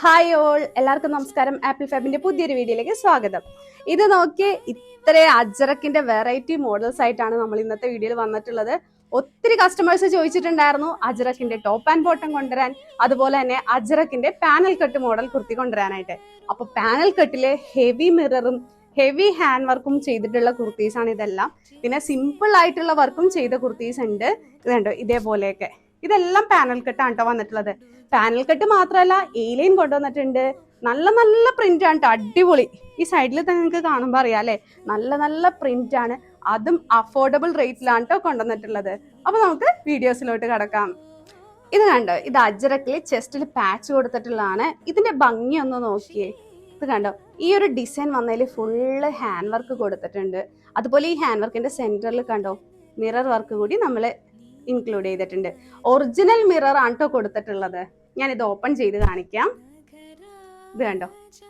Hi all, എല്ലാവർക്കും നമസ്കാരം. Apple ഫാബിന്റെ പുതിയൊരു വീഡിയോയിലേക്ക് സ്വാഗതം. ഇത് നോക്കി ഇത്ര അജ്രക്കിന്റെ വെറൈറ്റി മോഡൽസ് ആയിട്ടാണ് നമ്മൾ ഇന്നത്തെ വീഡിയോയിൽ വന്നിട്ടുള്ളത്. ഒത്തിരി കസ്റ്റമേഴ്സ് ചോദിച്ചിട്ടുണ്ടായിരുന്നു അജ്രക്കിന്റെ ടോപ്പ് ആൻഡ് ബോട്ടം കൊണ്ടുവരാൻ, അതുപോലെ തന്നെ അജ്രക്കിന്റെ പാനൽ കട്ട് മോഡൽ കുർത്തി കൊണ്ടുവരാനായിട്ട്. അപ്പൊ പാനൽ കട്ടില് ഹെവി മിററും ഹെവി ഹാൻഡ് വർക്കും ചെയ്തിട്ടുള്ള കുർത്തീസ് ആണ് ഇതെല്ലാം. പിന്നെ സിമ്പിൾ ആയിട്ടുള്ള വർക്കും ചെയ്ത കുർത്തീസ് ഉണ്ട്. ഇതുണ്ടോ ഇതേപോലെയൊക്കെ. ഇതെല്ലാം പാനൽ കട്ടാണ് കേട്ടോ വന്നിട്ടുള്ളത്. പാനൽ കട്ട് മാത്രമല്ല, എയിലൈൻ കൊണ്ടുവന്നിട്ടുണ്ട്. നല്ല നല്ല പ്രിന്റ് ആണ് കേട്ടോ, അടിപൊളി. ഈ സൈഡിൽ തന്നെ നിങ്ങൾക്ക് കാണുമ്പോൾ അറിയാം അല്ലെ, നല്ല നല്ല പ്രിന്റ് ആണ്. അതും അഫോർഡബിൾ റേറ്റിലാണ് കേട്ടോ കൊണ്ടുവന്നിട്ടുള്ളത്. അപ്പൊ നമുക്ക് വീഡിയോസിലോട്ട് കിടക്കാം. ഇത് കണ്ടോ, ഇത് അജ്രക്കിൽ ചെസ്റ്റിൽ പാച്ച് കൊടുത്തിട്ടുള്ളതാണ്. ഇതിന്റെ ഭംഗി ഒന്ന് നോക്കിയേ. ഇത് കണ്ടോ, ഈ ഒരു ഡിസൈൻ വന്നതിൽ ഫുള്ള് ഹാൻഡ് വർക്ക് കൊടുത്തിട്ടുണ്ട്. അതുപോലെ ഈ ഹാൻഡ് വർക്കിന്റെ സെന്ററിൽ കണ്ടോ മിറർ വർക്ക് കൂടി നമ്മൾ ഇൻക്ലൂഡ് ചെയ്തിട്ടുണ്ട്. ഒറിജിനൽ മിറർ ആണ് കേട്ടോ കൊടുത്തിട്ടുള്ളത്. ഞാൻ ഇത് ഓപ്പൺ ചെയ്ത് കാണിക്കാം. ഇത് കണ്ടോ,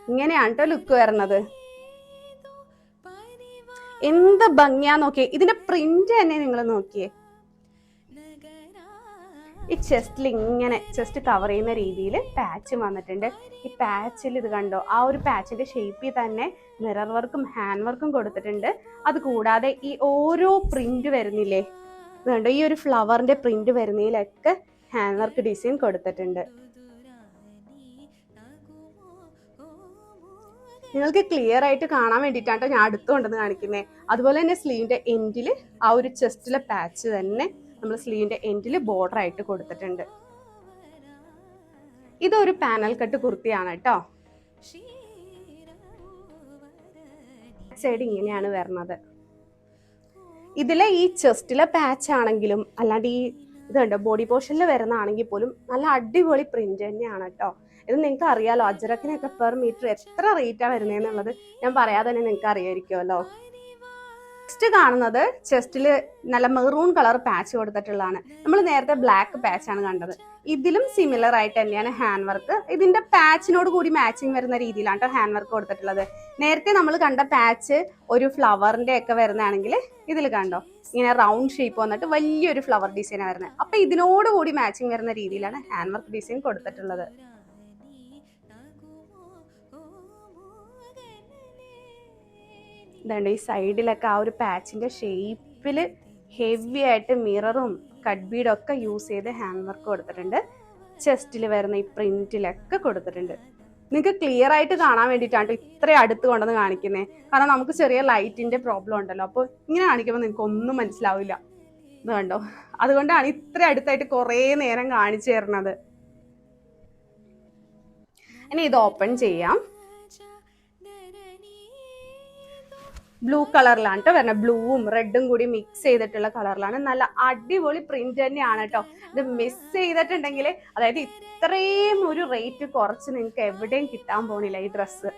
ഇങ്ങനെയാണ് കേട്ടോ ലുക്ക് വരുന്നത്. എന്ത് ഭംഗിയാ നോക്കിയേ. ഇതിന്റെ പ്രിന്റ് തന്നെ നിങ്ങൾ നോക്കിയേ. ഈ ചെസ്റ്റിൽ ഇങ്ങനെ ചെസ്റ്റ് കവർ ചെയ്യുന്ന രീതിയിൽ പാച്ച് വന്നിട്ടുണ്ട്. ഈ പാച്ചിൽ ഇത് കണ്ടോ, ആ ഒരു പാച്ചിന്റെ ഷേപ്പിൽ തന്നെ മിറർ വർക്കും ഹാൻഡ് വർക്കും കൊടുത്തിട്ടുണ്ട്. അത് കൂടാതെ ഈ ഓരോ പ്രിന്റ് വരുന്നില്ലേ, ഇത് കണ്ടോ, ഈ ഒരു ഫ്ലവറിന്റെ പ്രിന്റ് വരുന്നതിലൊക്കെ ഹാൻഡ് വർക്ക് ഡിസൈൻ കൊടുത്തിട്ടുണ്ട്. നിങ്ങൾക്ക് ക്ലിയർ ആയിട്ട് കാണാൻ വേണ്ടിയിട്ടാണ് ഞാൻ അടുത്ത് കൊണ്ടുവന്ന് കാണിക്കുന്നത്. അതുപോലെ തന്നെ സ്ലീവിന്റെ എൻഡിൽ ആ ഒരു ചെസ്റ്റിലെ പാച്ച് തന്നെ നമ്മൾ സ്ലീവിന്റെ എൻഡിൽ ബോർഡർ ആയിട്ട് കൊടുത്തിട്ടുണ്ട്. ഇതൊരു പാനൽ കട്ട് കുർത്തിയാണ് കേട്ടോ. സൈഡ് ഇങ്ങനെയാണ് വരുന്നത്. ഇതിലെ ഈ ചെസ്റ്റിലെ പാച്ച് ആണെങ്കിലും അല്ലാണ്ട് ഈ ഇതുണ്ട് ബോഡി പോർഷനിൽ വരുന്നതാണെങ്കിൽ പോലും നല്ല അടിപൊളി പ്രിന്റ് തന്നെയാണ് കേട്ടോ. ഇത് നിങ്ങൾക്ക് അറിയാലോ, അജ്രക്കിനൊക്കെ പെർ മീറ്റർ എത്ര റേറ്റാണ് വരുന്നതെന്നുള്ളത് ഞാൻ പറയാതെ തന്നെ നിങ്ങൾക്ക് അറിയായിരിക്കുമല്ലോ. നെക്സ്റ്റ് കാണുന്നത് ചെസ്റ്റിൽ നല്ല മെറൂൺ കളർ പാച്ച് കൊടുത്തിട്ടുള്ളതാണ്. നമ്മൾ നേരത്തെ ബ്ലാക്ക് പാച്ച് ആണ് കണ്ടത്. ഇതിലും സിമിലർ ആയിട്ട് തന്നെയാണ് ഹാൻഡ് വർക്ക്. ഇതിന്റെ പാച്ചിനോട് കൂടി മാച്ചിങ് വരുന്ന രീതിയിലാണ് കേട്ടോ ഹാൻഡ് വർക്ക് കൊടുത്തിട്ടുള്ളത്. നേരത്തെ നമ്മൾ കണ്ട പാച്ച് ഒരു ഫ്ലവറിന്റെ ഒക്കെ വരുന്നതാണെങ്കിൽ ഇതിൽ കണ്ടോ ഇങ്ങനെ റൗണ്ട് ഷേപ്പ് വന്നിട്ട് വലിയൊരു ഫ്ലവർ ഡിസൈൻ വരുന്നത്. അപ്പൊ ഇതിനോട് കൂടി മാച്ചിങ് വരുന്ന രീതിയിലാണ് ഹാൻഡ് വർക്ക് ഡിസൈൻ കൊടുത്തിട്ടുള്ളത്. ഇതുണ്ട് ഈ സൈഡിലൊക്കെ ആ ഒരു പാച്ചിന്റെ ഷേപ്പില് ഹെവി ആയിട്ട് മിററും കട്ട് ബീഡും ഒക്കെ യൂസ് ചെയ്ത് ഹാൻഡ് വർക്ക് കൊടുത്തിട്ടുണ്ട്. ചെസ്റ്റിൽ വരുന്ന ഈ പ്രിന്റിലൊക്കെ കൊടുത്തിട്ടുണ്ട്. നിങ്ങൾക്ക് ക്ലിയർ ആയിട്ട് കാണാൻ വേണ്ടിയിട്ടാണ് ഇത്രയും അടുത്ത് കൊണ്ടുവന്ന് കാണിക്കുന്നത്. കാരണം നമുക്ക് ചെറിയ ലൈറ്റിന്റെ പ്രോബ്ലം ഉണ്ടല്ലോ, അപ്പോൾ ഇങ്ങനെ കാണിക്കുമ്പോൾ നിങ്ങൾക്ക് ഒന്നും മനസ്സിലാവില്ല. ഇത് കണ്ടോ, അതുകൊണ്ടാണ് ഇത്ര അടുത്തായിട്ട് കുറേ നേരം കാണിച്ചു തരുന്നത്. ഇനി ഇത് ഓപ്പൺ ചെയ്യാം. ബ്ലൂ കളറിലാണ് കേട്ടോ വരുന്നത്. ബ്ലൂവും റെഡും കൂടി മിക്സ് ചെയ്തിട്ടുള്ള കളറിലാണ്. നല്ല അടിപൊളി പ്രിന്റ് തന്നെയാണ് കേട്ടോ. ഇത് മിസ് ചെയ്തിട്ടുണ്ടെങ്കിൽ, അതായത് ഇത്രയും ഒരു റേറ്റ് കുറച്ച് നിങ്ങൾക്ക് എവിടെയും കിട്ടാൻ പോണില്ല ഈ ഡ്രസ്സ്.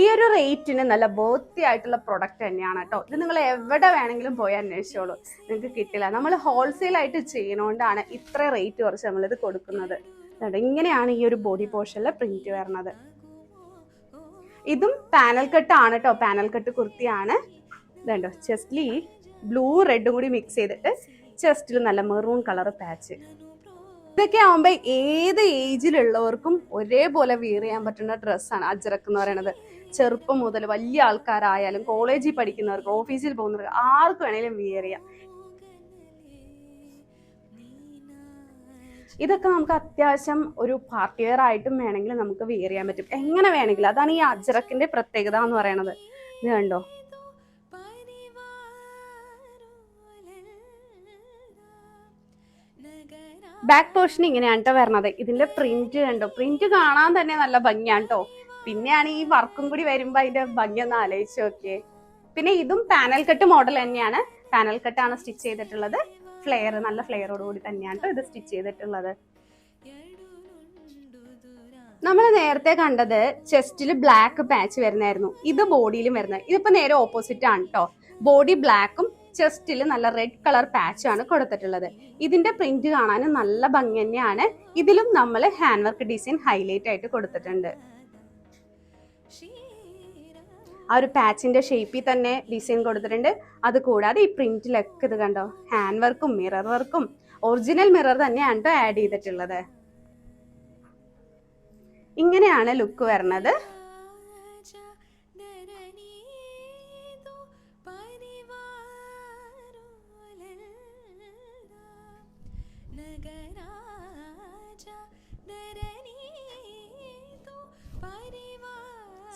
ഈ ഒരു റേറ്റിന് നല്ല ബോത്തി ആയിട്ടുള്ള പ്രൊഡക്റ്റ് തന്നെയാണ് കേട്ടോ. ഇത് നിങ്ങൾ എവിടെ വേണമെങ്കിലും പോയി അന്വേഷിച്ചോളൂ, നിങ്ങൾക്ക് കിട്ടില്ല. നമ്മൾ ഹോൾസെയിൽ ആയിട്ട് ചെയ്യുന്നതുകൊണ്ടാണ് ഇത്ര റേറ്റ് കുറച്ച് നമ്മളിത് കൊടുക്കുന്നത്. ഇങ്ങനെയാണ് ഈ ഒരു ബോഡി പോർഷനിലെ പ്രിന്റ് വരുന്നത്. ഇതും പാനൽ കട്ട് ആണ് കേട്ടോ, പാനൽ കട്ട് കുർത്തിയാണ്. ഇതുണ്ടോ ചെസ്റ്റിൽ ഈ ബ്ലൂ റെഡും കൂടി മിക്സ് ചെയ്തിട്ട് ചെസ്റ്റിൽ നല്ല മെറൂൺ കളർ പാച്ച്. ഇതൊക്കെ ആവുമ്പോൾ ഏത് ഏജിലുള്ളവർക്കും ഒരേപോലെ വിയർ ചെയ്യാൻ പറ്റുന്ന ഡ്രസ്സാണ് അജ്രക്ക് എന്ന് പറയുന്നത്. ചെറുപ്പം മുതൽ വലിയ ആൾക്കാരായാലും കോളേജിൽ പഠിക്കുന്നവർക്ക് ഓഫീസിൽ പോകുന്നവർക്ക് ആർക്ക് വേണേലും വിയർ ചെയ്യാം. ഇതൊക്കെ നമുക്ക് അത്യാവശ്യം ഒരു പാർട്ടി വെയർ ആയിട്ടും വേണമെങ്കിൽ നമുക്ക് വെയർ ചെയ്യാൻ പറ്റും, എങ്ങനെ വേണമെങ്കിലും. അതാണ് ഈ അജ്രക്കിന്റെ പ്രത്യേകത എന്ന് പറയുന്നത്. ഇത് കണ്ടോ, ബാക്ക് പോർഷൻ ഇങ്ങനെയാണ് കേട്ടോ വരണത്. ഇതിന്റെ പ്രിന്റ് കണ്ടോ, പ്രിന്റ് കാണാൻ തന്നെ നല്ല ഭംഗിയാണ് കേട്ടോ. പിന്നെയാണ് ഈ വർക്കും കൂടി വരുമ്പോ അതിന്റെ ഭംഗി ഒന്ന് ആലോചിച്ച് നോക്കിയേ. പിന്നെ ഇതും പാനൽ കട്ട് മോഡൽ തന്നെയാണ്. പാനൽ കട്ടാണ് സ്റ്റിച്ച് ചെയ്തിട്ടുള്ളത്. ഫ്ലെയർ, നല്ല ഫ്ലെയറോട് കൂടി തന്നെയാണ് ഇത് സ്റ്റിച്ച് ചെയ്തിട്ടുള്ളത്. നമ്മൾ നേരത്തെ കണ്ടത് ചെസ്റ്റിൽ ബ്ലാക്ക് പാച്ച് വരുന്നായിരുന്നു. ഇത് ബോഡിയിലും വരുന്നത്. ഇതിപ്പോ നേരെ ഓപ്പോസിറ്റ് ആണ് കേട്ടോ. ബോഡി ബ്ലാക്കും ചെസ്റ്റിൽ നല്ല റെഡ് കളർ പാച്ചാണ് കൊടുത്തിട്ടുള്ളത്. ഇതിന്റെ പ്രിന്റ് കാണാൻ നല്ല ഭംഗി തന്നെയാണ്. ഇതിലും നമ്മൾ ഹാൻഡ് വർക്ക് ഡിസൈൻ ഹൈലൈറ്റ് ആയിട്ട് കൊടുത്തിട്ടുണ്ട്. ആ ഒരു പാച്ചിന്റെ ഷേപ്പിൽ തന്നെ ഡിസൈൻ കൊടുത്തിട്ടുണ്ട്. അത് കൂടാതെ ഈ പ്രിന്റിലൊക്കെ ഇത് കണ്ടോ, ഹാൻഡ് വർക്കും മിറർ വർക്കും ഒറിജിനൽ മിറർ തന്നെയാണ് കേട്ടോ ആഡ് ചെയ്തിട്ടുള്ളത്. ഇങ്ങനെയാണ് ലുക്ക് വരുന്നത്.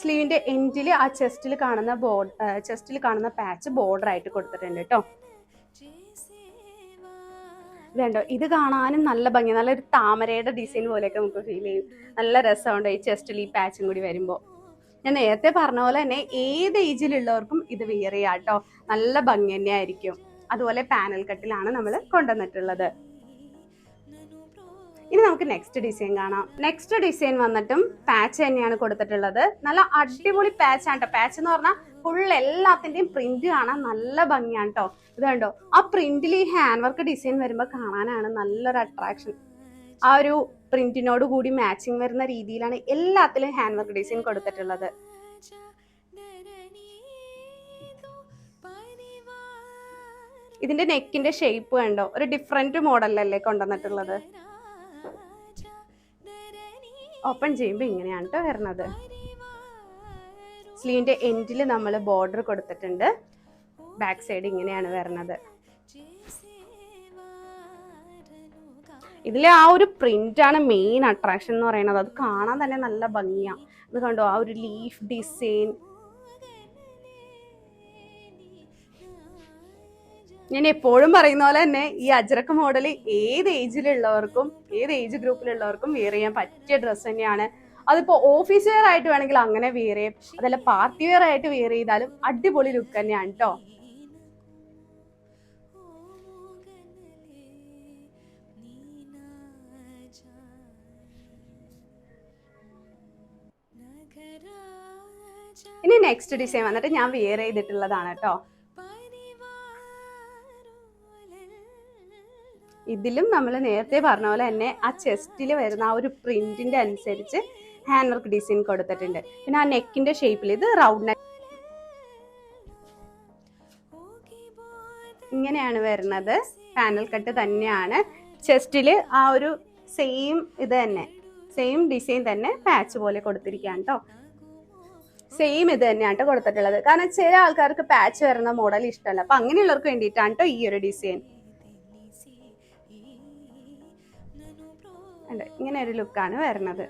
സ്ലീവിന്റെ എൻഡിൽ ആ ചെസ്റ്റിൽ കാണുന്ന പാച്ച് ബോർഡർ ആയിട്ട് കൊടുത്തിട്ടുണ്ട് കേട്ടോ. ഇതുണ്ടോ, ഇത് കാണാനും നല്ല ഭംഗി, നല്ലൊരു താമരയുടെ ഡിസൈൻ പോലെയൊക്കെ നമുക്ക് ഫീൽ ചെയ്യും. നല്ല രസമുണ്ട് ഈ ചെസ്റ്റിൽ ഈ പാച്ചും കൂടി വരുമ്പോൾ. ഞാൻ നേരത്തെ പറഞ്ഞ പോലെ തന്നെ ഏത് ഏജിലുള്ളവർക്കും ഇത് വിയർ ചെയ്യാം കേട്ടോ. നല്ല ഭംഗി തന്നെ ആയിരിക്കും. അതുപോലെ പാനൽ കട്ടിലാണ് നമ്മൾ കൊണ്ടുവന്നിട്ടുള്ളത്. ഇനി നമുക്ക് നെക്സ്റ്റ് ഡിസൈൻ കാണാം. നെക്സ്റ്റ് ഡിസൈൻ വന്നിട്ടും പാച്ച് തന്നെയാണ് കൊടുത്തിട്ടുള്ളത്. നല്ല അടിപൊളി പാച്ച് ആണ് കേട്ടോ. പാച്ച് എന്ന് പറഞ്ഞാൽ ഫുൾ എല്ലാത്തിന്റെയും പ്രിന്റ് കാണാൻ നല്ല ഭംഗിയാണ് കേട്ടോ. ഇത് കണ്ടോ, ആ പ്രിന്റിൽ ഈ ഹാൻഡ് വർക്ക് ഡിസൈൻ വരുമ്പോൾ കാണാനാണ് നല്ലൊരു അട്രാക്ഷൻ. ആ ഒരു പ്രിന്റിനോട് കൂടി മാച്ചിങ് വരുന്ന രീതിയിലാണ് എല്ലാത്തിലും ഹാൻഡ് വർക്ക് ഡിസൈൻ കൊടുത്തിട്ടുള്ളത്. ഇതിന്റെ നെക്കിന്റെ ഷേപ്പ് കണ്ടോ, ഒരു ഡിഫറെന്റ് മോഡലല്ലേ കൊണ്ടുവന്നിട്ടുള്ളത്. ഓപ്പൺ ചെയ്യുമ്പോൾ ഇങ്ങനെയാണ് കേട്ടോ വരുന്നത്. സ്ലീവിന്റെ എൻഡിൽ നമ്മൾ ബോർഡർ കൊടുത്തിട്ടുണ്ട്. ബാക്ക് സൈഡ് ഇങ്ങനെയാണ് വരുന്നത്. ഇതിലെ ആ ഒരു പ്രിന്റ് ആണ് മെയിൻ അട്രാക്ഷൻ എന്ന് പറയുന്നത്. അത് കാണാൻ തന്നെ നല്ല ഭംഗിയാണ്. ഇത് കണ്ടോ, ആ ഒരു ലീഫ് ഡിസൈൻ. ഞാൻ എപ്പോഴും പറയുന്ന പോലെ തന്നെ ഈ അജ്രക്ക് മോഡൽ ഏത് ഏജിലുള്ളവർക്കും ഏത് ഏജ് ഗ്രൂപ്പിലുള്ളവർക്കും വെയർ ചെയ്യാൻ പറ്റിയ ഡ്രസ്സ് തന്നെയാണ്. അതിപ്പോ ഓഫീസ് വെയർ ആയിട്ട് വേണമെങ്കിൽ അങ്ങനെ വെയർ ചെയ്യും, അതല്ല പാർട്ടി വെയർ ആയിട്ട് വെയർ ചെയ്താലും അടിപൊളി ലുക്ക് തന്നെയാണ് കേട്ടോ. ഇനി നെക്സ്റ്റ് ഡിസൈൻ വന്നിട്ട് ഞാൻ വെയർ ചെയ്തിട്ടുള്ളതാണ് കേട്ടോ. ഇതിലും നമ്മൾ നേരത്തെ പറഞ്ഞ പോലെ തന്നെ ആ ചെസ്റ്റിൽ വരുന്ന ആ ഒരു പ്രിന്റിന്റെ അനുസരിച്ച് ഹാൻഡ് വർക്ക് ഡിസൈൻ കൊടുത്തിട്ടുണ്ട്. പിന്നെ ആ നെക്കിന്റെ ഷേപ്പിൽ ഇത് റൗണ്ട് നെക്ക് ഇങ്ങനെയാണ് വരുന്നത്. പാനൽ കട്ട് തന്നെയാണ്. ചെസ്റ്റില് ആ ഒരു സെയിം ഡിസൈൻ തന്നെ പാച്ച് പോലെ കൊടുത്തിരിക്കുകയാണ് കേട്ടോ. സെയിം ഇത് തന്നെയാണ് കേട്ടോ കൊടുത്തിട്ടുള്ളത്. കാരണം ചില ആൾക്കാർക്ക് പാച്ച് വരുന്ന മോഡൽ ഇഷ്ടമല്ല. അപ്പൊ അങ്ങനെയുള്ളവർക്ക് വേണ്ടിയിട്ടാണ് കേട്ടോ ഈ ഒരു ഡിസൈൻ. ഇങ്ങനെ ഒരു ലുക്കാണ് വരുന്നത്. ഈ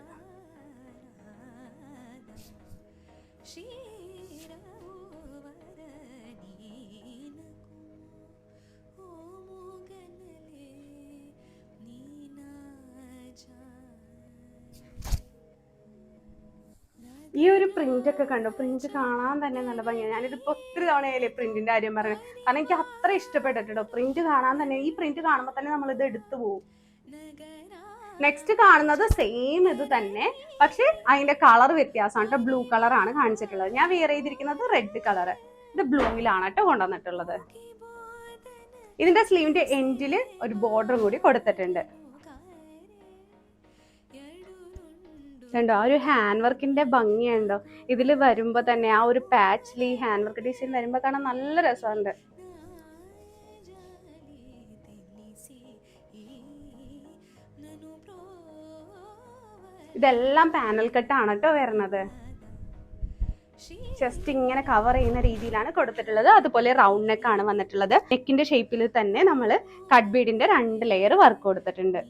ഒരു പ്രിന്റ് ഒക്കെ കണ്ടോ, പ്രിന്റ് കാണാൻ തന്നെ നല്ല ഭംഗിയാണ്. ഞാനിതിപ്പോ ഒത്തിരി തവണയല്ലേ പ്രിന്റിന്റെ കാര്യം പറഞ്ഞത്. കാരണം എനിക്ക് അത്ര ഇഷ്ടപ്പെട്ടിട്ടോ. പ്രിന്റ് കാണാൻ തന്നെ, ഈ പ്രിന്റ് കാണുമ്പോൾ തന്നെ നമ്മൾ ഇത് എടുത്തു പോകും. നെക്സ്റ്റ് കാണുന്നത് സെയിം ഇത് തന്നെ, പക്ഷെ അതിന്റെ കളർ വ്യത്യാസമാണ് കേട്ടോ. ബ്ലൂ കളറാണ് കാണിച്ചിട്ടുള്ളത്. ഞാൻ വെയർ ചെയ്തിരിക്കുന്നത് റെഡ് കളർ. ഇത് ബ്ലൂയിലാണ് കേട്ടോ കൊണ്ടുവന്നിട്ടുള്ളത്. ഇതിന്റെ സ്ലീവിന്റെ എൻഡിൽ ഒരു ബോർഡർ കൂടി കൊടുത്തിട്ടുണ്ട്. കണ്ടോ, ആ ഒരു ഹാൻഡ് വർക്കിന്റെ ഭംഗിയുണ്ടോ ഇതിൽ വരുമ്പോ തന്നെ. ആ ഒരു പാച്ചിൽ ഈ ഹാൻഡ് വർക്ക് ഡിസൈൻ വരുമ്പോ കാണാൻ നല്ല രസമുണ്ട്. ഇതെല്ലാം പാനൽ കട്ടാണ് കേട്ടോ വരുന്നത്. ചെസ്റ്റ് ഇങ്ങനെ കവർ ചെയ്യുന്ന രീതിയിലാണ് കൊടുത്തിട്ടുള്ളത്. അതുപോലെ റൗണ്ട് നെക്ക് ആണ് വന്നിട്ടുള്ളത്. നെക്കിന്റെ ഷേപ്പിൽ തന്നെ നമ്മൾ കട്ട് ബീഡിന്റെ 2 ലെയർ വർക്ക് കൊടുത്തിട്ടുണ്ട്.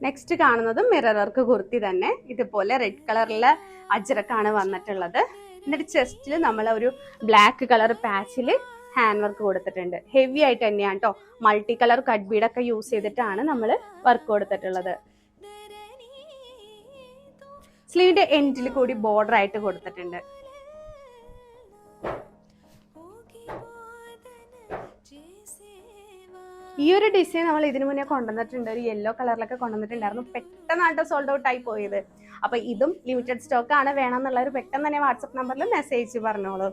നെക്സ്റ്റ് കാണുന്നത് മിറർ വർക്ക് കുർത്തി തന്നെ. ഇതുപോലെ റെഡ് കളറിലെ അജ്രക്കാണ് വന്നിട്ടുള്ളത്. എന്നിട്ട് ചെസ്റ്റിൽ നമ്മൾ ഒരു ബ്ലാക്ക് കളർ പാച്ചിൽ ഹാൻഡ് വർക്ക് കൊടുത്തിട്ടുണ്ട്. ഹെവി ആയിട്ട് തന്നെയാണ് കേട്ടോ. മൾട്ടി കളർ കട്ട് ബീഡൊക്കെ യൂസ് ചെയ്തിട്ടാണ് നമ്മൾ വർക്ക് കൊടുത്തിട്ടുള്ളത്. സ്ലീവിന്റെ എൻഡിൽ കൂടി ബോർഡർ ആയിട്ട് കൊടുത്തിട്ടുണ്ട്. ഈ ഒരു ഡിസൈൻ നമ്മൾ ഇതിനു മുന്നേ കൊണ്ടുവന്നിട്ടുണ്ട്. ഒരു യെല്ലോ കളറിലൊക്കെ കൊണ്ടുവന്നിട്ടുണ്ടായിരുന്നു. പെട്ടെന്നായിട്ട് സോൾഡ് ഔട്ട് ആയി പോയത്. അപ്പൊ ഇതും ലിമിറ്റഡ് സ്റ്റോക്ക് ആണ്. വേണമെന്നുള്ളവർ പെട്ടെന്ന് തന്നെ വാട്സപ്പ് നമ്പറിൽ മെസ്സേജ് പറഞ്ഞോളൂ.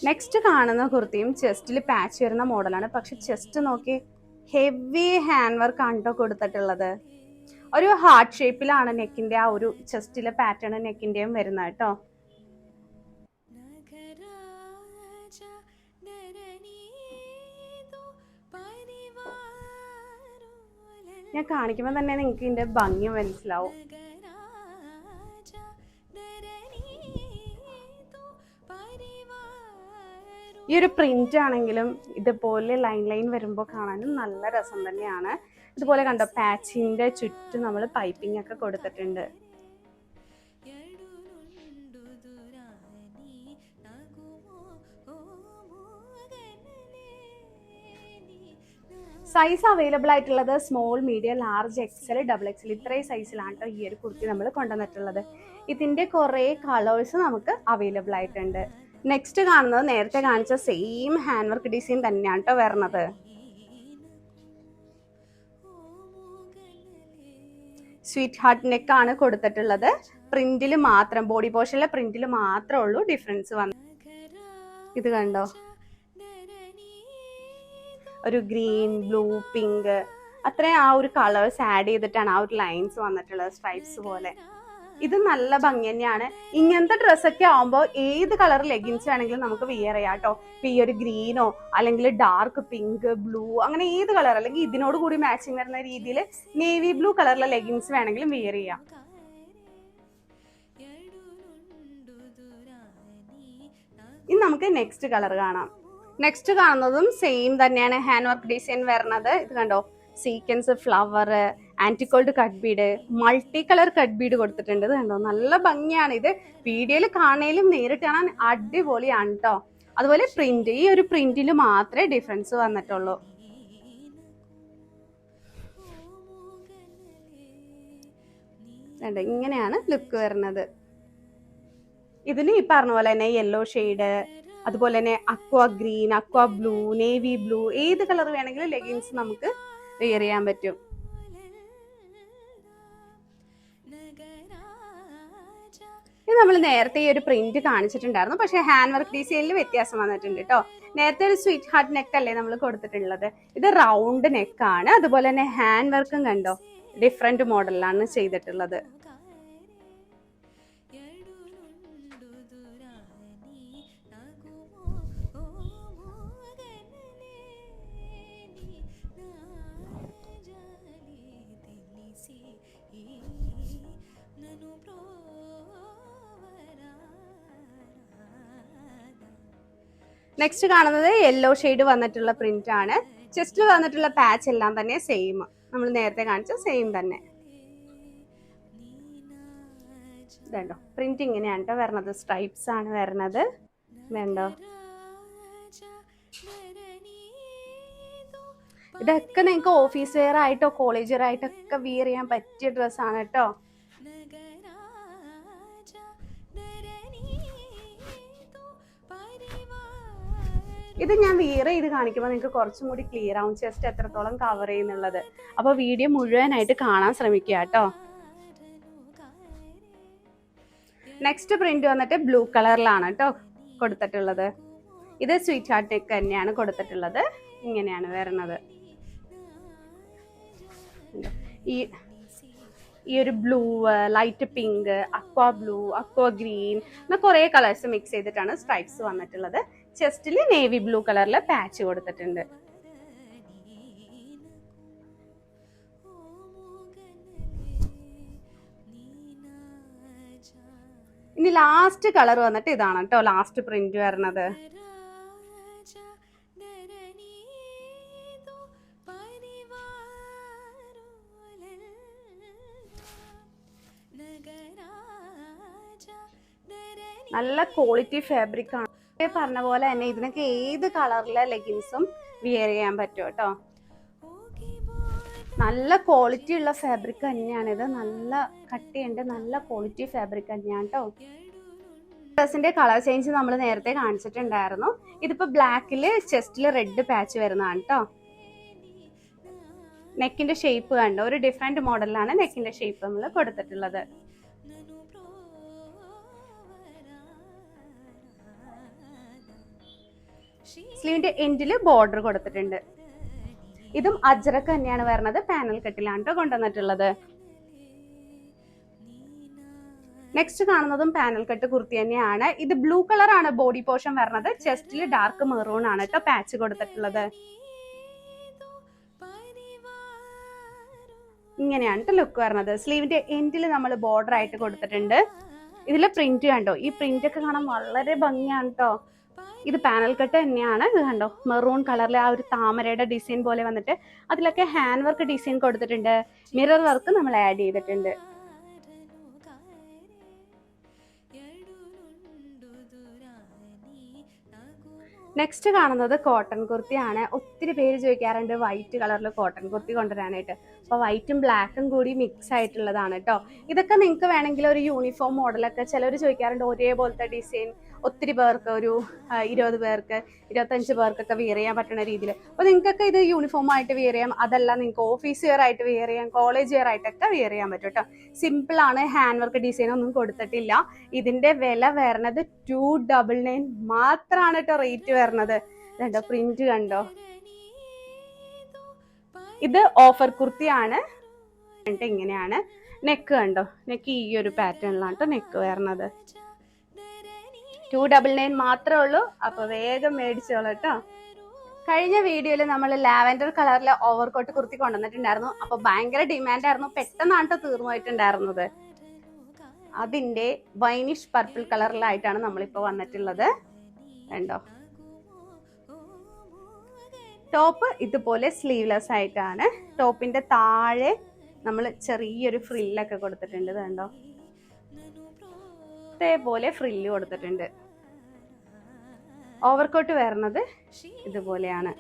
നെക്സ്റ്റ് കാണുന്ന കുർത്തിയും ചെസ്റ്റിൽ പാച്ച് വരുന്ന മോഡലാണ്. പക്ഷെ ചെസ്റ്റ് നോക്കി ഹെവി ഹാൻഡ് വർക്ക് ആണ് കേട്ടോ കൊടുത്തിട്ടുള്ളത്. ഒരു ഹാർട്ട് ഷേപ്പിലാണ് നെക്കിന്റെ ആ ഒരു ചെസ്റ്റിലെ പാറ്റേൺ നെക്കിന്റെയും വരുന്നത് കേട്ടോ. ഞാൻ കാണിക്കുമ്പോൾ തന്നെ നിങ്ങൾക്ക് ഇതിന്റെ ഭംഗി മനസ്സിലാവും. ഈ ഒരു പ്രിന്റ് ആണെങ്കിലും ഇതുപോലെ ലൈൻ വരുമ്പോൾ കാണാനും നല്ല രസം തന്നെയാണ്. ഇതുപോലെ കണ്ടോ, പാച്ചിന്റെ ചുറ്റും നമ്മൾ പൈപ്പിംഗ് ഒക്കെ കൊടുത്തിട്ടുണ്ട്. സൈസ് അവൈലബിൾ ആയിട്ടുള്ളത് small, medium, large, XL, double XL ഇത്രയും സൈസിലാണ് കേട്ടോ ഈ ഒരു കുർത്തി നമ്മൾ കൊണ്ടുവന്നിട്ടുള്ളത്. ഇതിന്റെ കുറേ കളേഴ്സ് നമുക്ക് അവൈലബിൾ ആയിട്ടുണ്ട്. നെക്സ്റ്റ് കാണുന്നത് നേരത്തെ കാണിച്ച സെയിം ഹാൻഡ് വർക്ക് ഡിസൈൻ തന്നെയാണ് കേട്ടോ വരുന്നത്. സ്വീറ്റ് ഹാർട്ട് നെക്ക് ആണ് കൊടുത്തിട്ടുള്ളത്. പ്രിന്റിൽ മാത്രം, ബോഡി പോർഷനിലെ പ്രിന്റിൽ മാത്രമേ ഉള്ളൂ ഡിഫറൻസ് വന്നത്. ഇത് കണ്ടോ, ഒരു ഗ്രീൻ, ബ്ലൂ, പിങ്ക് അത്രയും ആ ഒരു കളേഴ്സ് ആഡ് ചെയ്തിട്ടാണ് ആ ഒരു ലൈൻസ് വന്നിട്ടുള്ളത്, സ്ട്രൈപ്സ് പോലെ. ഇത് നല്ല ഭംഗി തന്നെയാണ്. ഇങ്ങനത്തെ ഡ്രസ്സൊക്കെ ആവുമ്പോൾ ഏത് കളർ ലെഗിൻസ് വേണമെങ്കിലും നമുക്ക് വിയർ ചെയ്യാം കേട്ടോ. ഇപ്പൊ ഈ ഒരു ഗ്രീനോ അല്ലെങ്കിൽ ഡാർക്ക് പിങ്ക്, ബ്ലൂ അങ്ങനെ ഏത് കളർ, അല്ലെങ്കിൽ ഇതിനോട് കൂടി മാച്ചിങ് വരുന്ന രീതിയിൽ നേവി ബ്ലൂ കളറിലെ ലെഗിൻസ് വേണമെങ്കിലും വിയർ ചെയ്യാം. ഇനി നമുക്ക് നെക്സ്റ്റ് കളർ കാണാം. നെക്സ്റ്റ് കാണുന്നതും സെയിം തന്നെയാണ് ഹാൻഡ് വർക്ക് ഡിസൈൻ വരുന്നത്. ഇത് കണ്ടോ, sequins, flower, antique gold cut bead, multi colour cut bead കൊടുത്തിട്ടുണ്ട്. ഇത് കണ്ടോ, നല്ല ഭംഗിയാണ്. ഇത് വീഡിയോയിൽ കാണാനും നേരിട്ട് കാണാൻ അടിപൊളിയാണ് കേട്ടോ. അതുപോലെ പ്രിന്റ്, ഈ ഒരു പ്രിന്റിൽ മാത്രമേ ഡിഫറൻസ് വന്നിട്ടുള്ളൂ. ഇങ്ങനെയാണ് ലുക്ക് വരുന്നത്. ഇതിന് ഈ പറഞ്ഞ പോലെ തന്നെ യെല്ലോ ഷെയ്ഡ്, അതുപോലെ തന്നെ അക്വാ ഗ്രീൻ, അക്വാ ബ്ലൂ, നേവി ബ്ലൂ ഏത് കളർ വേണമെങ്കിലും ലെഗിൻസ് നമുക്ക് വെയർ ചെയ്യാൻ പറ്റും. ഇത് നമ്മൾ നേരത്തെ ഈ ഒരു പ്രിന്റ് കാണിച്ചിട്ടുണ്ടായിരുന്നു, പക്ഷെ ഹാൻഡ് വർക്ക് ഡിസൈനിൽ വ്യത്യാസം വന്നിട്ടുണ്ട് കേട്ടോ. നേരത്തെ ഒരു സ്വീറ്റ് ഹാർട്ട് നെക്ക് അല്ലേ നമ്മൾ കൊടുത്തിട്ടുള്ളത്, ഇത് റൗണ്ട് നെക്കാണ്. അതുപോലെ തന്നെ ഹാൻഡ് വർക്കും കണ്ടോ, ഡിഫറെന്റ് മോഡലിലാണ് ചെയ്തിട്ടുള്ളത്. നെക്സ്റ്റ് കാണുന്നത് യെല്ലോ ഷെയ്ഡ് വന്നിട്ടുള്ള പ്രിന്റ് ആണ്. ചെസ്റ്റിൽ വന്നിട്ടുള്ള പാച്ച് എല്ലാം തന്നെ സെയിം, നമ്മൾ നേരത്തെ കാണിച്ച സെയിം തന്നെ. ഇതുണ്ടോ, പ്രിന്റ് ഇങ്ങനെയാണ് കേട്ടോ വരുന്നത്, സ്ട്രൈപ്സ് ആണ് വരുന്നത്. വേണ്ടോ, ഇതൊക്കെ നിങ്ങൾക്ക് ഓഫീസ് വെയർ ആയിട്ടോ കോളേജ് വെയർ ആയിട്ടൊക്കെ വിയർ ചെയ്യാൻ പറ്റിയ ഡ്രസ്സാണ് കേട്ടോ. ഇത് ഞാൻ വിയർ ചെയ്ത് കാണിക്കുമ്പോൾ നിങ്ങൾക്ക് കുറച്ചും കൂടി ക്ലിയർ ആവും ചെസ്റ്റ് എത്രത്തോളം കവർ ചെയ്യുന്നുള്ളത്. അപ്പോൾ വീഡിയോ മുഴുവനായിട്ട് കാണാൻ ശ്രമിക്കുക കേട്ടോ. നെക്സ്റ്റ് പ്രിന്റ് വന്നിട്ട് ബ്ലൂ കളറിലാണ് കേട്ടോ കൊടുത്തിട്ടുള്ളത്. ഇത് സ്വീറ്റ് ഹാർട്ട് നെക്ക് തന്നെയാണ് കൊടുത്തിട്ടുള്ളത്. ഇങ്ങനെയാണ് വരുന്നത്. ഈ ഒരു ബ്ലൂ, ലൈറ്റ് പിങ്ക്, അക്വാ ബ്ലൂ, അക്വാ ഗ്രീൻ അങ്ങനെ കുറേ കളേഴ്സ് മിക്സ് ചെയ്തിട്ടാണ് സ്ട്രൈപ്സ് വന്നിട്ടുള്ളത്. ചെസ്റ്റിൽ നേവി ബ്ലൂ കളറിലെ പാച്ച് കൊടുത്തിട്ടുണ്ട്. ഇനി ലാസ്റ്റ് കളർ വന്നിട്ട് ഇതാണ് കേട്ടോ, ലാസ്റ്റ് പ്രിന്റ് വരുന്നത്. നല്ല ക്വാളിറ്റി ഫാബ്രിക് ആണ്. പറഞ്ഞ പോലെ തന്നെ ഇതിനൊക്കെ ഏത് കളറിലെ ലെഗിൻസും വിയർ ചെയ്യാൻ പറ്റും കേട്ടോ. നല്ല ക്വാളിറ്റി ഉള്ള ഫാബ്രിക് തന്നെയാണ് ഇത്. നല്ല കട്ടിയുണ്ട്, നല്ല ക്വാളിറ്റി ഫാബ്രിക് തന്നെയാണ് കേട്ടോ. ഡ്രസ്സിന്റെ കളർ ചേഞ്ച് നമ്മൾ നേരത്തെ കാണിച്ചിട്ടുണ്ടായിരുന്നു. ഇതിപ്പോ ബ്ലാക്കില് ചെസ്റ്റില് റെഡ് പാച്ച് വരുന്നതാണ് കേട്ടോ. നെക്കിന്റെ ഷേപ്പ് കണ്ടോ, ഒരു ഡിഫറെന്റ് മോഡലിലാണ് നെക്കിന്റെ ഷേപ്പ് നമ്മൾ കൊടുത്തിട്ടുള്ളത്. സ്ലീവിന്റെ എൻഡില് ബോർഡർ കൊടുത്തിട്ടുണ്ട്. ഇതും അജ്രക്ക് തന്നെയാണ് വരുന്നത്, പാനൽ കട്ടിലാണ് കേട്ടോ കൊണ്ടുവന്നിട്ടുള്ളത്. നെക്സ്റ്റ് കാണുന്നതും പാനൽ കട്ട് കുർത്തി തന്നെയാണ്. ഇത് ബ്ലൂ കളർ ആണ് ബോഡി പോർഷൻ വരുന്നത്. ചെസ്റ്റിൽ ഡാർക്ക് മെറൂൺ ആണ് കേട്ടോ പാച്ച് കൊടുത്തിട്ടുള്ളത്. ഇങ്ങനെയാണ് ലുക്ക് വരുന്നത്. സ്ലീവിന്റെ എൻഡിൽ നമ്മൾ ബോർഡർ ആയിട്ട് കൊടുത്തിട്ടുണ്ട്. ഇതിലെ പ്രിന്റ് കണ്ടോ, ഈ പ്രിന്റ് ഒക്കെ കാണാൻ വളരെ ഭംഗിയാണ് കേട്ടോ. ഇത് പാനൽ കട്ട് തന്നെയാണ്. ഇത് കണ്ടോ, മെറൂൺ കളറിലെ ആ ഒരു താമരയുടെ ഡിസൈൻ പോലെ വന്നിട്ട് അതിലൊക്കെ ഹാൻഡ് വർക്ക് ഡിസൈൻ കൊടുത്തിട്ടുണ്ട്. മിറർ വർക്ക് നമ്മൾ ആഡ് ചെയ്തിട്ടുണ്ട്. നെക്സ്റ്റ് കാണുന്നത് കോട്ടൺ കുർത്തിയാണ്. ഒത്തിരി പേര് ചോദിക്കാറുണ്ട് വൈറ്റ് കളറിൽ കോട്ടൺ കുർത്തി കൊണ്ടുവരാനായിട്ട്. അപ്പോൾ വൈറ്റും ബ്ലാക്കും കൂടി മിക്സ് ആയിട്ടുള്ളതാണ് കേട്ടോ. ഇതൊക്കെ നിങ്ങൾക്ക് വേണമെങ്കിൽ ഒരു യൂണിഫോം മോഡലൊക്കെ ചിലർ ചോദിക്കാറുണ്ട്, ഒരേപോലത്തെ ഡിസൈൻ ഒത്തിരി പേർക്ക്, ഒരു 20 പേർക്ക് 25 പേർക്കൊക്കെ വെയർ ചെയ്യാൻ പറ്റുന്ന രീതിയിൽ. അപ്പോൾ നിങ്ങൾക്കൊക്കെ ഇത് യൂണിഫോം ആയിട്ട് വെയർ ചെയ്യാം. അതല്ല നിങ്ങൾക്ക് ഓഫീസ് വെയർ ആയിട്ട് വെയർ ചെയ്യാം, കോളേജ് വെയർ ആയിട്ടൊക്കെ വെയർ ചെയ്യാൻ പറ്റും കേട്ടോ. സിമ്പിൾ ആണ്, ഹാൻഡ് വർക്ക് ഡിസൈൻ ഒന്നും കൊടുത്തിട്ടില്ല. ഇതിന്റെ വില വരുന്നത് 299 മാത്രമാണ് കേട്ടോ റേറ്റ് വരുന്നത്. കണ്ടോ പ്രിന്റ് കണ്ടോ. ഇത് ഓഫർ കുർത്തിയാണ്. ഇങ്ങനെയാണ് നെക്ക് കണ്ടോ, നെക്ക് ഈ ഒരു പാറ്റേണിലാണ് കേട്ടോ നെക്ക് വരുന്നത്. 299 മാത്രമേ ഉള്ളൂ. അപ്പൊ വേഗം മേടിച്ചോളൂ കേട്ടോ. കഴിഞ്ഞ വീഡിയോയിൽ നമ്മൾ ലാവൻഡർ കളറിലെ ഓവർകോട്ട് കുർത്തി കൊണ്ടുവന്നിട്ടുണ്ടായിരുന്നു. അപ്പൊ ഭയങ്കര ഡിമാൻഡായിരുന്നു, പെട്ടെന്നാണ് കേട്ടോ തീർന്നു പോയിട്ടുണ്ടായിരുന്നത്. അതിന്റെ വൈനിഷ് പർപ്പിൾ കളറിലായിട്ടാണ് നമ്മളിപ്പോ വന്നിട്ടുള്ളത്. കണ്ടോ, ടോപ്പ് ഇതുപോലെ സ്ലീവ്ലെസ് ആയിട്ടാണ്. ടോപ്പിന്റെ താഴെ നമ്മൾ ചെറിയൊരു ഫ്രില്ലൊക്കെ കൊടുത്തിട്ടുണ്ട്. കണ്ടോ, ഇതേപോലെ ഫ്രില്ല് കൊടുത്തിട്ടുണ്ട്. ഓവർകോട്ട് വരുന്നത് ഇതുപോലെയാണ്.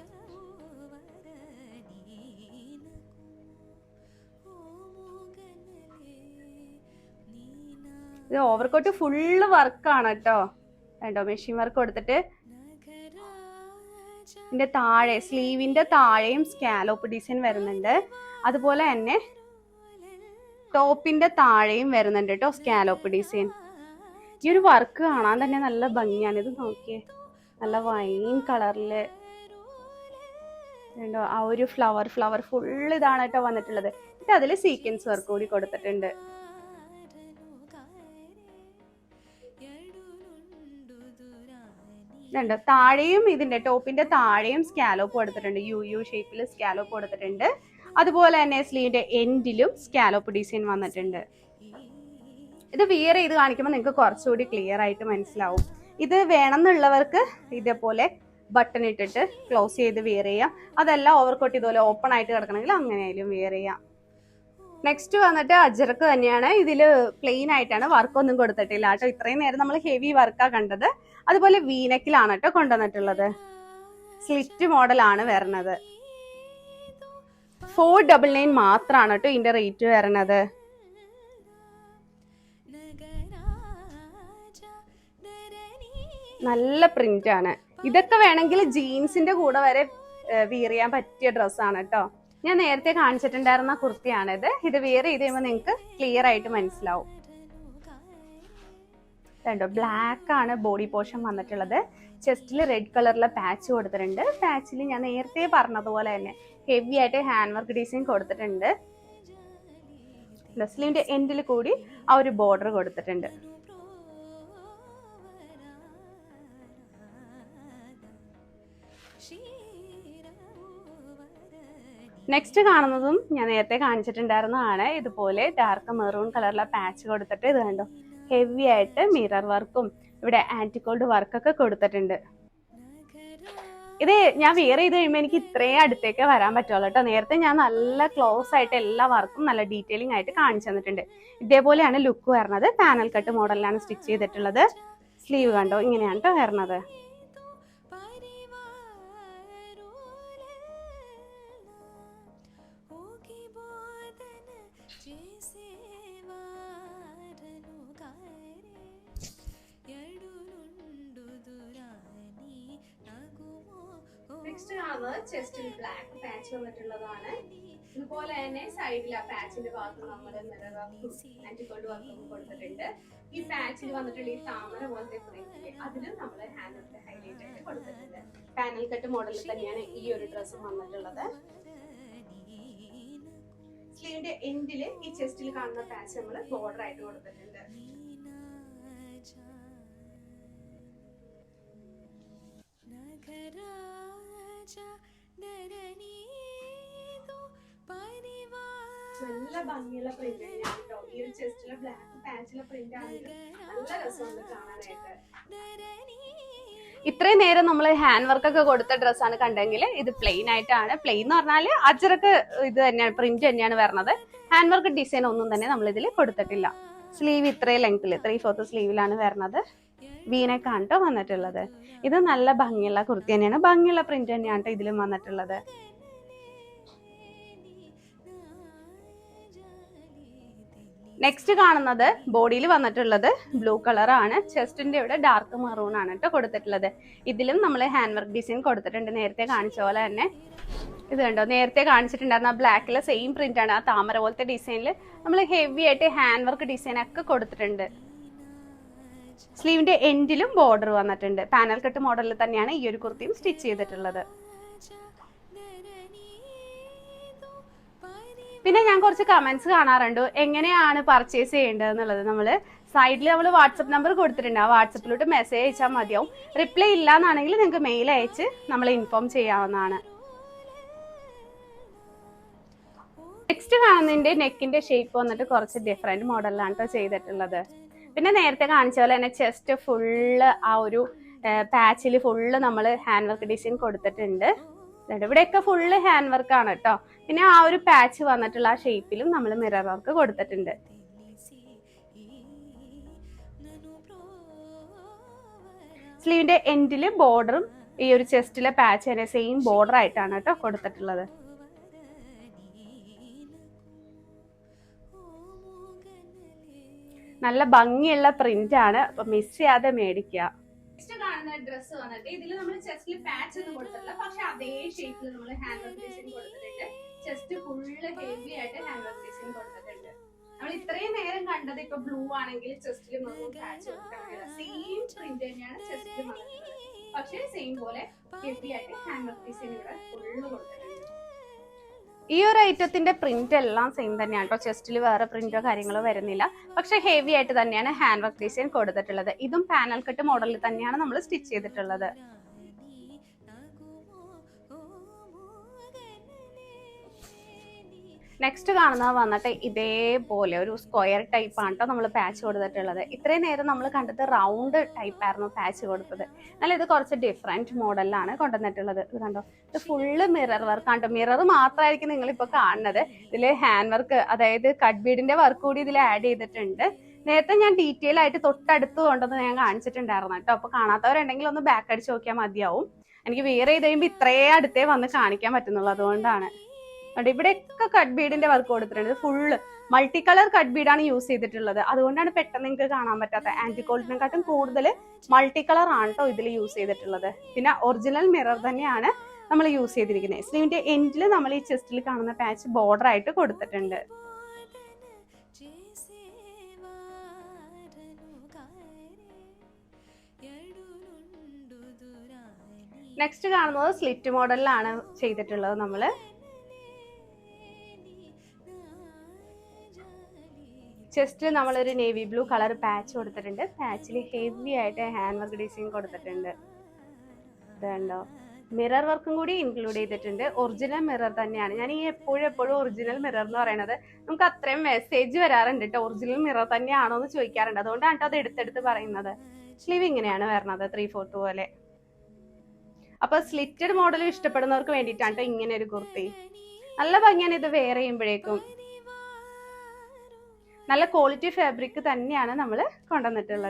ഇത് ഓവർകോട്ട് ഫുള്ള് വർക്കാണ് കേട്ടോ. കണ്ടോ, മെഷീൻ വർക്ക് കൊടുത്തിട്ട് ഇതിന്റെ താഴെ സ്ലീവിന്റെ താഴെയും സ്കാലോപ്പ് ഡിസൈൻ വരുന്നുണ്ട്. അതുപോലെ തന്നെ ടോപ്പിന്റെ താഴെയും വരുന്നുണ്ട് കേട്ടോ സ്കാലോപ്പ് ഡിസൈൻ. ഈ ഒരു വർക്ക് കാണാൻ തന്നെ നല്ല ഭംഗിയാണ്. ഇത് നോക്കിയേ, നല്ല വൈൻ കളറില് കണ്ടോ, ആ ഒരു ഫ്ലവർ ഫുൾ ഇതാണ് കേട്ടോ വന്നിട്ടുള്ളത്. ഇത് അതിൽ സീക്വൻസ് വർക്ക് കൂടി കൊടുത്തിട്ടുണ്ട്. ഇതുണ്ട്, താഴെയും ഇതിന്റെ ടോപ്പിന്റെ താഴെയും സ്കാലോപ്പ് കൊടുത്തിട്ടുണ്ട്. യു ഷേപ്പിൽ സ്കാലോപ്പ് കൊടുത്തിട്ടുണ്ട്. അതുപോലെ തന്നെ സ്ലീവിന്റെ എൻഡിലും സ്കാലോപ്പ് ഡിസൈൻ വന്നിട്ടുണ്ട്. ഇത് വിയർ ചെയ്ത് കാണിക്കുമ്പോൾ നിങ്ങൾക്ക് കുറച്ചുകൂടി ക്ലിയർ ആയിട്ട് മനസ്സിലാവും. ഇത് വേണമെന്നുള്ളവർക്ക് ഇതേപോലെ ബട്ടൺ ഇട്ടിട്ട് ക്ലോസ് ചെയ്ത് വിയർ ചെയ്യാം. അതല്ല ഓവർകോട്ട് ഇതുപോലെ ഓപ്പൺ ആയിട്ട് കിടക്കണമെങ്കിൽ അങ്ങനെയായാലും വിയർ ചെയ്യാം. നെക്സ്റ്റ് വന്നിട്ട് അജ്രക്ക് തന്നെയാണ്. ഇതിൽ പ്ലെയിൻ ആയിട്ടാണ്, വർക്കൊന്നും കൊടുത്തിട്ടില്ല കേട്ടോ. ഇത്രയും നേരം നമ്മൾ ഹെവി വർക്കാണ് കണ്ടത്. അതുപോലെ വീനെക്കിലാണ് കേട്ടോ കൊണ്ടുവന്നിട്ടുള്ളത്. സ്ലിറ്റ് മോഡലാണ് വരുന്നത്. 499 മാത്രമാണ് കേട്ടോ ഇതിന്റെ റേറ്റ് വരുന്നത്. നല്ല പ്രിന്റ് ആണ്. ഇതൊക്കെ വേണമെങ്കിൽ ജീൻസിന്റെ കൂടെ വരെ വിയർ ചെയ്യാൻ പറ്റിയ ഡ്രസ്സാണ് കേട്ടോ. ഞാൻ നേരത്തെ കാണിച്ചിട്ടുണ്ടായിരുന്ന കുർത്തിയാണിത്. ഇത് വിയർ ചെയ്ത് കഴിയുമ്പോൾ നിങ്ങൾക്ക് ക്ലിയർ ആയിട്ട് മനസ്സിലാവും. കണ്ടോ, ബ്ലാക്ക് ആണ് ബോഡി പോർഷൻ വന്നിട്ടുള്ളത്. ചെസ്റ്റിൽ റെഡ് കളറിലെ പാച്ച് കൊടുത്തിട്ടുണ്ട്. പാച്ചിൽ ഞാൻ നേരത്തെ പറഞ്ഞതുപോലെ തന്നെ ഹെവി ആയിട്ട് ഹാൻഡ് വർക്ക് ഡിസൈൻ കൊടുത്തിട്ടുണ്ട്. സ്ലീവിന്റെ എൻഡിൽ കൂടി ആ ഒരു ബോർഡർ കൊടുത്തിട്ടുണ്ട്. നെക്സ്റ്റ് കാണുന്നതും ഞാൻ നേരത്തെ കാണിച്ചിട്ടുണ്ടായിരുന്നതാണ്. ഇതുപോലെ ഡാർക്ക് മെറൂൺ കളറിലെ പാച്ച് കൊടുത്തിട്ട് ഇത് കണ്ടോ, ഹെവി ആയിട്ട് മിറർ വർക്കും ഇവിടെ ആന്റിക്കോൾഡ് വർക്കൊക്കെ കൊടുത്തിട്ടുണ്ട്. ഇത് ഞാൻ വിയർ ചെയ്ത് കഴിയുമ്പോൾ എനിക്ക് ഇത്രയും അടുത്തേക്ക് വരാൻ പറ്റുള്ളൂ കേട്ടോ. നേരത്തെ ഞാൻ നല്ല ക്ലോസ് ആയിട്ട് എല്ലാ വർക്കും നല്ല ഡീറ്റെയിലിംഗ് ആയിട്ട് കാണിച്ചു തന്നിട്ടുണ്ട്. ഇതേപോലെയാണ് ലുക്ക് വരുന്നത്. പാനൽ കട്ട് മോഡലിലാണ് സ്റ്റിച്ച് ചെയ്തിട്ടുള്ളത്. സ്ലീവ് കണ്ടോ, ഇങ്ങനെയാണ് കേട്ടോ വരുന്നത്. നെക്സ്റ്റ് കാണുന്നത് ചെസ്റ്റിൽ ബ്ലാക്ക് പാച്ച് വന്നിട്ടുള്ളതാണ്. ഇതുപോലെ തന്നെ സൈഡിൽ ആ പാച്ചിന്റെ ഭാഗത്ത് നമ്മൾ മിറർ വർക്കും ആന്റിക്കോൾഡ് വർക്കും കൊടുത്തിട്ടുണ്ട്. ഈ പാച്ചിൽ വന്നിട്ടുള്ള ഈ താമര പോലത്തെ പ്രിന്റ് അതിലും നമ്മൾ ഹാൻഡ് വർക്ക് ഹൈലൈറ്റ് ആയിട്ട് കൊടുത്തിട്ടുണ്ട്. പാനൽ കട്ട് മോഡലിൽ തന്നെയാണ് ഈ ഒരു ഡ്രസ്സും വന്നിട്ടുള്ളത്. സ്ലീവിന്റെ എൻഡില് ഈ ചെസ്റ്റിൽ കാണുന്ന പാച്ച് നമ്മൾ ബോർഡർ ആയിട്ട് കൊടുത്തിട്ടുണ്ട്. നല്ല ഭംഗിയുള്ള പ്രിന്റ് തന്നെയാണ് കേട്ടോ. ഈ ഒരു ചെസ്റ്റിലെ ബ്ലാക്ക് പാച്ചിലെ പ്രിന്റ് ആണെങ്കിൽ നല്ല രസമുണ്ട് കാണാനായിട്ട്. ഇത്രയും നേരം നമ്മൾ ഹാൻഡ് വർക്ക് ഒക്കെ കൊടുത്ത ഡ്രസ്സാണ് കണ്ടെങ്കിൽ ഇത് പ്ലെയിൻ ആയിട്ടാണ്. പ്ലെയിൻ എന്ന് പറഞ്ഞാൽ അജറക്ക് ഇത് തന്നെയാണ്, പ്രിന്റ് തന്നെയാണ് വരുന്നത്. ഹാൻഡ് വർക്ക് ഡിസൈൻ ഒന്നും തന്നെ നമ്മൾ ഇതിൽ കൊടുത്തിട്ടില്ല. സ്ലീവ് ഇത്രയും ലെങ്ത്തിൽ 3/4 സ്ലീവിലാണ് വരുന്നത്. വീനെക്കാണ് കേട്ടോ വന്നിട്ടുള്ളത്. ഇത് നല്ല ഭംഗിയുള്ള കുർത്തി തന്നെയാണ്, ഭംഗിയുള്ള പ്രിന്റ് തന്നെയാണ് കേട്ടോ ഇതിലും വന്നിട്ടുള്ളത്. നെക്സ്റ്റ് കാണുന്നത് ബോഡിയിൽ വന്നിട്ടുള്ളത് ബ്ലൂ കളർ ആണ്. ചെസ്റ്റിന്റെ ഇവിടെ ഡാർക്ക് മെറൂൺ ആണ് കേട്ടോ കൊടുത്തിട്ടുള്ളത്. ഇതിലും നമ്മൾ ഹാൻഡ് വർക്ക് ഡിസൈൻ കൊടുത്തിട്ടുണ്ട്, നേരത്തെ കാണിച്ച പോലെ തന്നെ. ഇത് കണ്ടോ, നേരത്തെ കാണിച്ചിട്ടുണ്ടായിരുന്ന ബ്ലാക്കിലെ സെയിം പ്രിന്റ് ആണ്. ആ താമര പോലത്തെ ഡിസൈനിൽ നമ്മൾ ഹെവി ആയിട്ട് ഹാൻഡ് വർക്ക് ഡിസൈൻ ഒക്കെ കൊടുത്തിട്ടുണ്ട്. സ്ലീവിന്റെ എൻഡിലും ബോർഡർ വന്നിട്ടുണ്ട്. പാനൽ കട്ട് മോഡലിൽ തന്നെയാണ് ഈ ഒരു കുർത്തിയും സ്റ്റിച്ച് ചെയ്തിട്ടുള്ളത്. പിന്നെ ഞാൻ കുറച്ച് കമന്റ്സ് കാണാറുണ്ട് എങ്ങനെയാണ് പർച്ചേസ് ചെയ്യേണ്ടത് എന്നുള്ളത്. നമ്മൾ സൈഡിൽ നമ്മൾ വാട്സപ്പ് നമ്പർ കൊടുത്തിട്ടുണ്ട്. ആ വാട്സപ്പിലോട്ട് മെസ്സേജ് അയച്ചാൽ മതിയാവും. റിപ്ലൈ ഇല്ല എന്നാണെങ്കിൽ നിങ്ങൾക്ക് മെയിൽ അയച്ച് നമ്മളെ ഇൻഫോം ചെയ്യാവുന്നതാണ്. നെക്സ്റ്റ് കാണുന്നതിന്റെ നെക്കിന്റെ ഷേപ്പ് വന്നിട്ട് കുറച്ച് ഡിഫറെന്റ് മോഡലിലാണ് കേട്ടോ ചെയ്തിട്ടുള്ളത്. പിന്നെ നേരത്തെ കാണിച്ച പോലെ തന്നെ ചെസ്റ്റ് ഫുള്ള് ആ ഒരു പാച്ചിൽ ഫുള്ള് നമ്മൾ ഹാൻഡ് വർക്ക് ഡിസൈൻ കൊടുത്തിട്ടുണ്ട്. ഇവിടെയൊക്കെ ഫുള്ള് ഹാൻഡ് വർക്ക് ആണ് കേട്ടോ. പിന്നെ ആ ഒരു പാച്ച് വന്നിട്ടുള്ള ആ ഷേപ്പിലും നമ്മൾ മിറർ വർക്ക് കൊടുത്തിട്ടുണ്ട്. സ്ലീവിന്റെ എൻഡില് ബോർഡറും ഈ ഒരു ചെസ്റ്റിലെ പാച്ച് തന്നെ സെയിം ബോർഡർ ആയിട്ടാണ് കേട്ടോ കൊടുത്തിട്ടുള്ളത്. നല്ല ഭംഗിയുള്ള പ്രിന്റ് ആണ്, അപ്പൊ മിസ് ചെയ്യാതെ മേടിക്കുക. നെക്സ്റ്റ് കാണുന്ന ഡ്രസ്സ് വന്നിട്ട് ഇതിൽ നമ്മൾ ചെസ്റ്റിൽ പാച്ച് ഒന്നും കൊടുത്തിട്ടില്ല, പക്ഷെ അതേ ഷേപ്പിൽ നമ്മൾ ഹാൻഡ് വർക്ക് ഡിസൈൻ കൊടുത്തിട്ടുണ്ട്. ചെസ്റ്റ് ഫുള്ള് ഹെവി ആയിട്ട് ഹാൻഡ് വർക്ക് ഡിസൈൻ കൊടുത്തിട്ടുണ്ട്. നമ്മൾ ഇത്രയും നേരം കണ്ടത് ഇപ്പൊ ബ്ലൂ ആണെങ്കിൽ ചെസ്റ്റിൽ മെറൂൺ പാച്ച് കൊടുക്കണം, സെയിം പ്രിന്റ് തന്നെയാണ് ചെസ്റ്റിൽ വന്നിട്ടുള്ളത്. പക്ഷെ സെയിം പോലെ ഹെവി ആയിട്ട് ഹാൻഡ് വർക്ക് ഡിസൈൻ ഇവിടെ ഫുള്ള് കൊടുത്തിട്ടുണ്ട്. ഈ ഒരു ഐറ്റത്തിന്റെ പ്രിന്റ് എല്ലാം സെയിം തന്നെയാണ് കേട്ടോ. ചെസ്റ്റിൽ വേറെ പ്രിന്റോ കാര്യങ്ങളോ വരുന്നില്ല, പക്ഷെ ഹെവി ആയിട്ട് തന്നെയാണ് ഹാൻഡ് വർക്ക് ഡിസൈൻ കൊടുത്തിട്ടുള്ളത്. ഇതും പാനൽ കട്ട് മോഡലിൽ തന്നെയാണ് നമ്മൾ സ്റ്റിച്ച് ചെയ്തിട്ടുള്ളത്. നെക്സ്റ്റ് കാണുന്നത് വന്നിട്ട് ഇതേപോലെ ഒരു സ്ക്വയർ ടൈപ്പ് ആണ് കേട്ടോ നമ്മൾ പാച്ച് കൊടുത്തിട്ടുള്ളത്. ഇത്രയും നേരം നമ്മൾ കണ്ടത് റൗണ്ട് ടൈപ്പ് ആയിരുന്നു പാച്ച് കൊടുത്തത്. എന്നാൽ ഇത് കുറച്ച് ഡിഫറെന്റ് മോഡലിലാണ് കൊണ്ടുവന്നിട്ടുള്ളത്. ഇത് കണ്ടോ, ഇത് ഫുള്ള് മിറർ വർക്ക് ആണ്. മിറർ മാത്രമായിരിക്കും നിങ്ങളിപ്പോൾ കാണുന്നത്. ഇതിൽ ഹാൻഡ് വർക്ക്, അതായത് കട്ട് ബീഡിന്റെ വർക്ക് കൂടി ഇതിൽ ആഡ് ചെയ്തിട്ടുണ്ട്. നേരത്തെ ഞാൻ ഡീറ്റെയിൽ ആയിട്ട് തൊട്ടടുത്ത് കൊണ്ടുവന്ന് ഞാൻ കാണിച്ചിട്ടുണ്ടായിരുന്നു കേട്ടോ. അപ്പൊ കാണാത്തവരുണ്ടെങ്കിൽ ഒന്ന് ബാക്ക് അടിച്ച് നോക്കിയാൽ മതിയാവും. എനിക്ക് വേറെ ചെയ്ത് കഴിയുമ്പോൾ ഇത്രയും അടുത്തേ വന്ന് കാണിക്കാൻ പറ്റുന്നുള്ളൂ, അതുകൊണ്ടാണ്. ഇവിടെയൊക്കെ കട്ട് ബീഡിന്റെ വർക്ക് കൊടുത്തിട്ടുണ്ട്. ഫുള്ള് മൾട്ടി കളർ കട്ട് ബീഡാണ് യൂസ് ചെയ്തിട്ടുള്ളത്. അതുകൊണ്ടാണ് പെട്ടെന്ന് നിങ്ങൾക്ക് കാണാൻ പറ്റാത്ത. ആന്റികോൾഡിനെക്കാട്ടും കൂടുതൽ മൾട്ടി കളർ ആണ് കേട്ടോ ഇതിൽ യൂസ് ചെയ്തിട്ടുള്ളത്. പിന്നെ ഒറിജിനൽ മിറർ തന്നെയാണ് നമ്മൾ യൂസ് ചെയ്തിരിക്കുന്നത്. സ്ലീവിന്റെ എൻഡിൽ നമ്മൾ ഈ ചെസ്റ്റിൽ കാണുന്ന പാച്ച് ബോർഡർ ആയിട്ട് കൊടുത്തിട്ടുണ്ട്. നെക്സ്റ്റ് കാണുന്നത് സ്ലിറ്റ് മോഡലിലാണ് ചെയ്തിട്ടുള്ളത്. നമ്മള് ചെസ്റ്റിൽ നമ്മളൊരു നേവി ബ്ലൂ കളർ പാച്ച് കൊടുത്തിട്ടുണ്ട്. പാച്ചിൽ ഹെവി ആയിട്ട് ഹാൻഡ് വർക്ക് ഡിസൈൻ കൊടുത്തിട്ടുണ്ട്. ഇതുണ്ടോ, മിറർ വർക്കും കൂടി ഇൻക്ലൂഡ് ചെയ്തിട്ടുണ്ട്. ഒറിജിനൽ മിറർ തന്നെയാണ്. ഞാൻ ഈ എപ്പോഴും ഒറിജിനൽ മിറർ എന്ന് പറയുന്നത് നമുക്ക് അത്രയും മെസ്സേജ് വരാറുണ്ട് കേട്ടോ. ഒറിജിനൽ മിറർ തന്നെയാണോ എന്ന് ചോദിക്കാറുണ്ട്. അതുകൊണ്ടാണ് അത് എടുത്തെടുത്ത് പറയുന്നത്. സ്ലീവ് ഇങ്ങനെയാണ് വരുന്നത്, 3/4 പോലെ. അപ്പൊ സ്ലിറ്റഡ് മോഡൽ ഇഷ്ടപ്പെടുന്നവർക്ക് വേണ്ടിയിട്ടാണ് കേട്ടോ ഇങ്ങനെ ഒരു കുർത്തി. നല്ല ഭംഗിയാണ് ഇത് വെയർ ചെയ്യുമ്പോഴേക്കും. നല്ല ക്വാളിറ്റി ഫാബ്രിക് തന്നെയാണ് നമ്മൾ കൊണ്ടുവന്നിട്ടുള്ളത്.